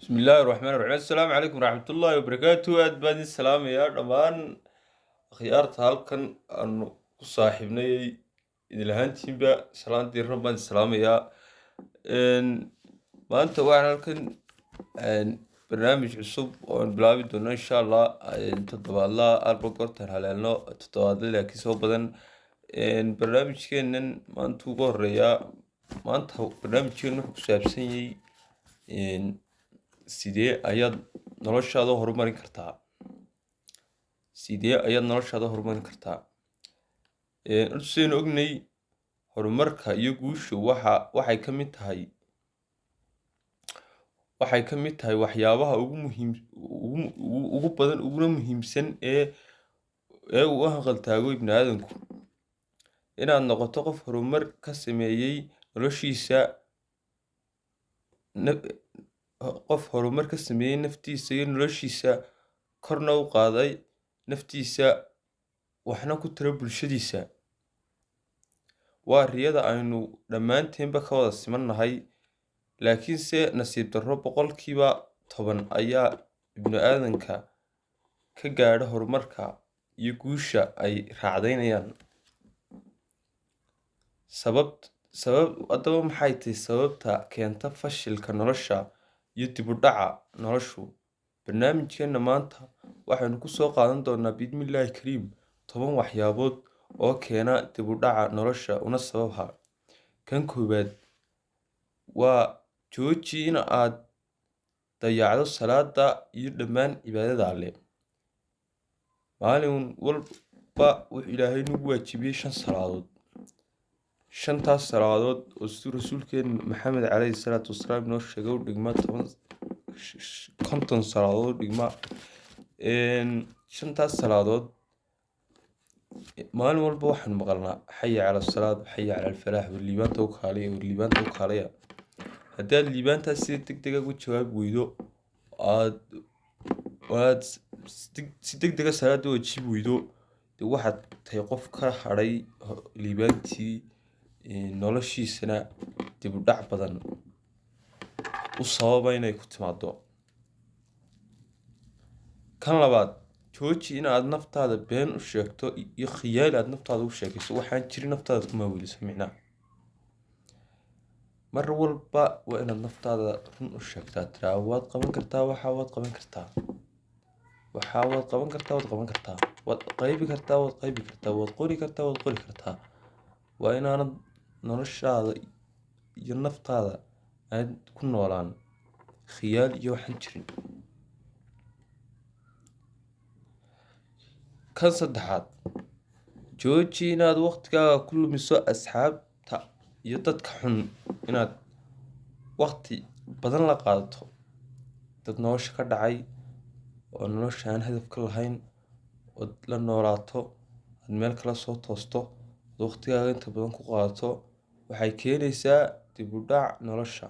بسم الله الرحمن الرحيم السلام عليكم ورحمة الله وبركاته أدبان السلام يا رمان خيارت هالكن أنو صاحبني إذا لهانتين بقى سلام دي ربان السلام يا إن ما أنت واحد هالكن إن برنامج عصب وإن بلابي دونا إن شاء الله إن تطبع الله أربع قرطر هلالنا تتواضل لك سو بدن إن برنامج كأنن ما أنتو قرية ما أنت برنامج كأنه حسابسي إن sidee ayaad noloshaada horumarin kartaa sideen ognay horumarka iyo guushu waxay ka mid tahay waxyaabaha ugu badan uguna muhiimsan ee uu hanqaltaago ibni aadanku inaad noqoto qof horumar ka sameeyey noloshiisa naftiisa iyo noloshiisa korna u qaaday naftiisa waxna ku tira bulshadiisa waa riyada aynu dhammaanteenba ka wada simannahay laakiinse nasiib darro 10% ayaa ibni aadanka ka gaadha horumarka iyo guusha ay raacdaynayaan haddaba maxay tahay sababta keenta fashilka nolosha iyo dib u dhaca noloshu barnaamijkeena maanta waxaynu ku soo qaadan doonaa bismillaahi kariim 10 waxyaabood oo keena dib u dhaca nolosha una sababha kan koobaad waa jooji in aad dayacdo salaada iyo dhammaan cibaadada alle maalin walba wuxuu ilaahay nagu waajibiyey 5 salaadood 5taas salaadood oo siduu rasuulkeen maxamed calayhi salaatu wasalaam noo sheegay u dhigma 50 salaadood dhigma 5taas salaadood maalin walba waxaan maqalnaa xayya cala salaad xayya cala alfalaah liibaanta u kaalaya haddaad liibaantaas si degdeg ah ugu jawaab weydo aad si degdeg ah salaada u waajib weydo waxaad tahay qof ka hadhay liibaantii noloshiisana dib u dhac badan u sababa inay ku timaado kan labaad jooji in aad naftaada been u sheegto iyo khiyaali aad naftaada u sheegayso waxaan jirin naftaada kuma weyliso micnaa mar walba waa inaad naftaada run u sheegtaa tiraa waad qaban kartaa waad qaban kartaa waad qaybi kartaa waad qori kartaa waa inaanad noloshaada iyo naftaada aad ku noolaan khiyaal iyo waxaan jirin kan saddexaad jooji inaad waqtigaaga ku lumiso asxaabta iyo dadka xun inaad waqti badan la qaadato dad nolosha ka dhacay oo nolosha aan hadaf ka lahayn ood la noolaato aad meel kala soo toosto waqtigaaga inta badan ku qaadato waxay keenaysaa dib u dhac nolosha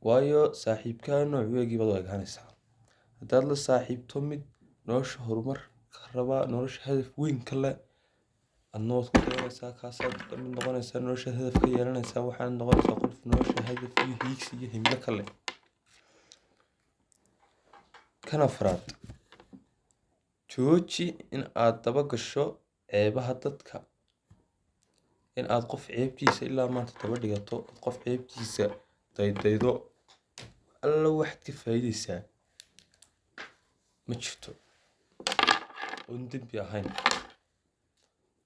waayo saaxiibkaa nooceegii baad u egaanaysaa haddaad la saaxiibto mid nolosha horumar ka raba nolosha hadaf weyn ka leh adna waad ku dayanaysaa kaasaad ka mid noqonaysaa nolosha hadaf ka yeelanaysaa waxaad noqonaysaa qof nolosha hadaf iyo hiigsi iyo himlo ka leh kan afraad jooji in aad daba gasho ceebaha dadka in aad qof ceebtiisa ilaa maanta daba dhigato qof ceebtiisa daydaydo alla waxaad ka faa'iidaysaa ma jirto oon dembi ahayn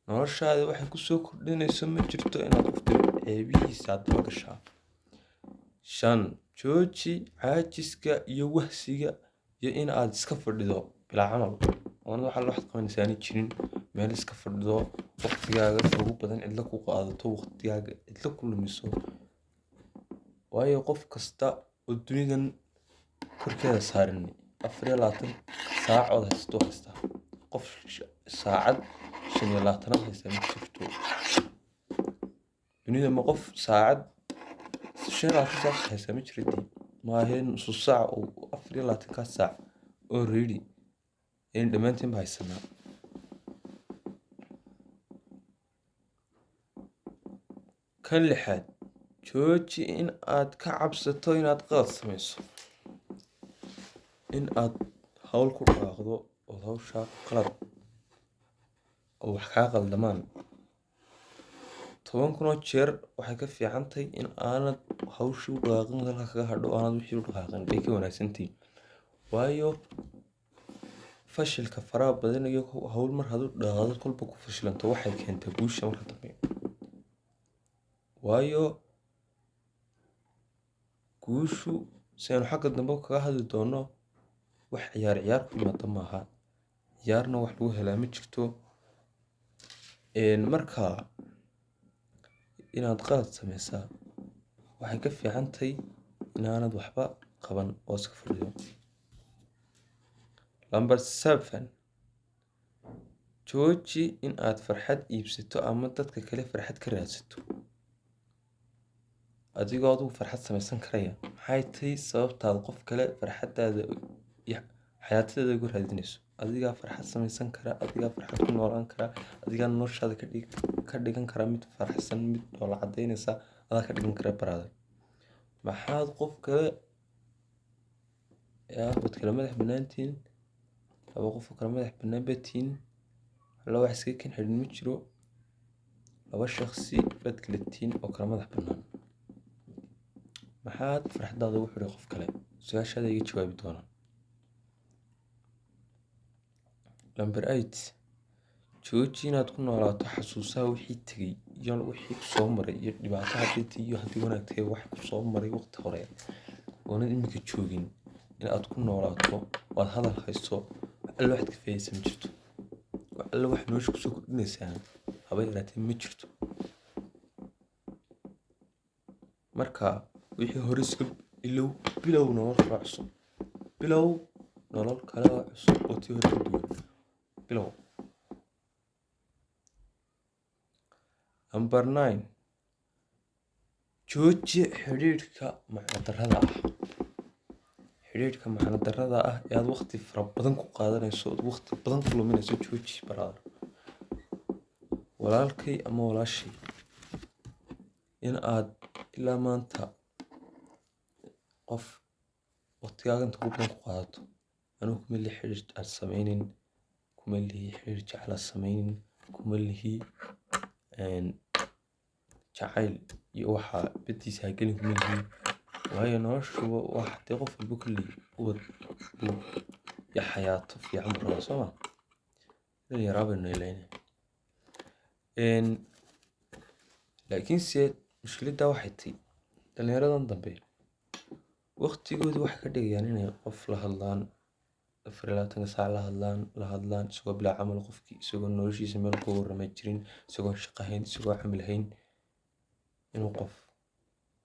noloshaada waxay ku soo kordhinayso ma jirto inaad qof ceebihiisa daba gashaa 5 jooji caajiska iyo wahsiga iyo in aad iska fadhido bilaa camal waxaad qabanaysaa jirin meel iska fadhido waqtigaaga ugu badan cidla ku qaadato waqtigaaga cidla ku lumiso waayo qof kasta oo dunidan korkeeda saaran 24 saacadood haysta qof saacad 25 haysta ma jirto dunida ma qof saacad 25 saac haysta ma jirto ma ahayn nus saac oo 24 saac oo ready in dhammaantiin ba haysanaa kan lixaad jooji in aad ka cabsato inaad qalad samayso. In aad hawl ku dhaqaaqdo oo hawshaa qalad oo wax kaa qaldamaan 10,000 oo jeer waxay ka fiican tahay in aanad hawshii u dhaqaaqin halka kaga hadho aanad wixii u dhaqaaqin bay ka wanaagsan tahay. waayo fashilka faraha badan iyo hawl mar haduu dhaqaaqdo kolba ku fashilanto waxay keentaa guusha marka dambe. waayo guushu sidaynu xagga dambe kaga hadli doono wax ciyaar ku yimaada maaha. ciyaarna wax lagu helaa ma jirto. marka inaad qalad samaysaa waxay ka fiican tahay inaanad waxba qaban oo iska fadhido. Number 7, jooji in aad farxad iibsato ama dadka kale farxad ka raadsato adigoo adigu farxad samaysan karaya. maxay tahay sababtaad qof kale farxadaada iyo xayaatadaada ugu raadinayso? adigaa farxad samaysan kara, adigaa farxad ku noolaan kara, adigaa noloshaada ka dhigan kara mid faraxsan, mid dhoola cadaynaysa, adaa ka dhigan kara brother. maxaad qof kale wad kala madax banaantiin, laba qof oo kala madax banaan baad tihiin, alla wax iskaga ken xidhin ma jiro, laba shakhsi baad kala tihiin oo kala madax banaan. maxaad farxadaada ugu xidhay qof kale? su-aashaada iga jawaabi doonaa. Number 8, jooji inaad ku noolaato xasuusaha wixii tegay iyo wixii ku soo maray iyo dhibaato haddii tahay iyo haddii wanaag tahay wax ku soo maray waqti hore oonad iminka joogin in aad ku noolaato oo aad hadal hayso. wax alla waxaad ka faa'iidaysaa ma jirto. wax alla wax nolosha kusoo kordhinaysaa haba yaraatee ma jirto. marka wixii hore iska bilow nolol kale cusub. bilow nolol kale cusub oo tii hore ka duwan. bilow. Number 9, jooji xidhiidhka macno darrada ah. xidhiidhka macno darrada ah ee aad waqti fara badan ku qaadanayso oo waqti badan ku luminayso jooji brother. walaalkay ama walaashay in aad ilaa maanta qof waqtigaaga inta ku badan ku qaadato anuu kuma lihi xidhiidh aad samaynin, kuma lihi xidhiidh jecel aad samaynin, kuma lihi jacayl iyo waxa badiisa ha gelin kuma lihi. waayo noloshuba wax dee qof walba kulli ubad buu iyo xayaato fiican buu rabaa soo ma yaraa baynu ilaynay. laakiinse mushkiladda waxay tahay dhalinyaradan dambe waqtigooda waxay ka dhigayaan inay qof la hadlaan 24 saac la hadlaan isagoo bilaa camal qofkii isagoo noloshiisa meel ku warramay jirin, isagoo shaqo hayn, isagoo camal hayn, inuu qof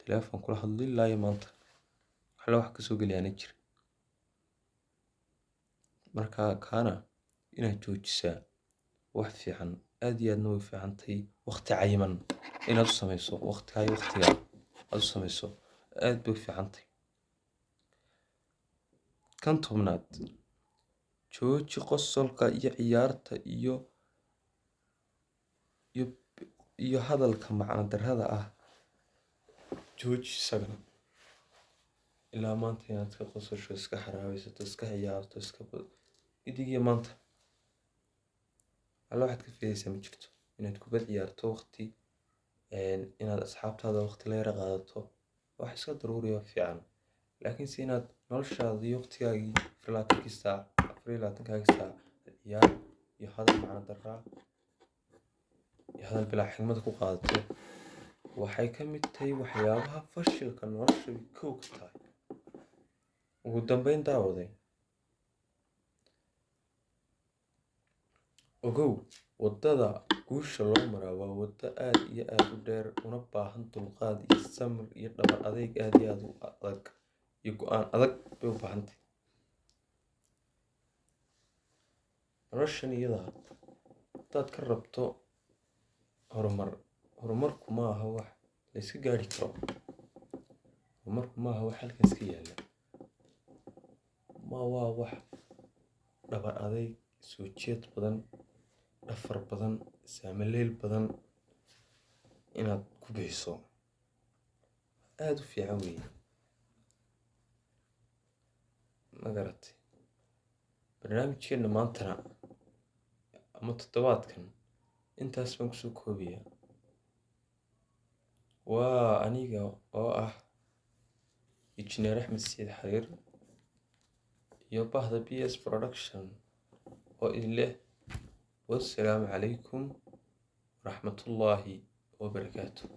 telefoon kula hadlo ilaa iyo maanta waxla wax kasoo geliyaana jira. marka kaana inaad joojisaa wax fiican aad iyo aadna way fiican tahay. waqti cayiman inaad u samayso waqtiga aad u samayso aad bay u fiican tahay. kan 10aad, jooji qosolka iyo ciyaarta iyo hadalka macno darrada ah. jooji isagana ilaa maanta inaad iska qososho, iska xaraabaysato, iska ciyaarto, idigiyo maanta alla waxaad ka faa'iidaysaa ma jirto. inaad kubad ciyaarto waqti, inaad asxaabtaada waqti la yara qaadato wax iska daruuriya fiican. laakiinse inaad noloshaada iyo waqtigaagii 24 saac ciyaar iyo hadal macno darra iyo hadal bilaa xigmad ku qaadato waxay ka mid tahay waxyaabaha fashilka nolosha kow ka tahay. ugu dambeyn daawaday ogow wadada guusha loo maraa waa wado aad iyo aad u dheer una baahan dulqaad iyo samir iyo dhabar adeeg aad iyo aad u adag iyo go'aan adag bay u baahan tahay. noloshan iyada hadaad ka rabto horumarku ma aha wax la iska gaari karo. horumarku ma aha wax halkan iska yaalla. waa wax dhabar adeeg, soo jeed badan, dhafar badan, saamaleyl badan inaad ku bixiso. aada u fiican weeye. ma garatay barnaamijkeena maantana ama toddobaadkan intaas baan kusoo koobayaa. waa aniga oo ah injineer axmed sayid xariir iyo bahda BS Production oo idin leh wassalaamu calaykum waraxmatullaahi wabarakaatuh.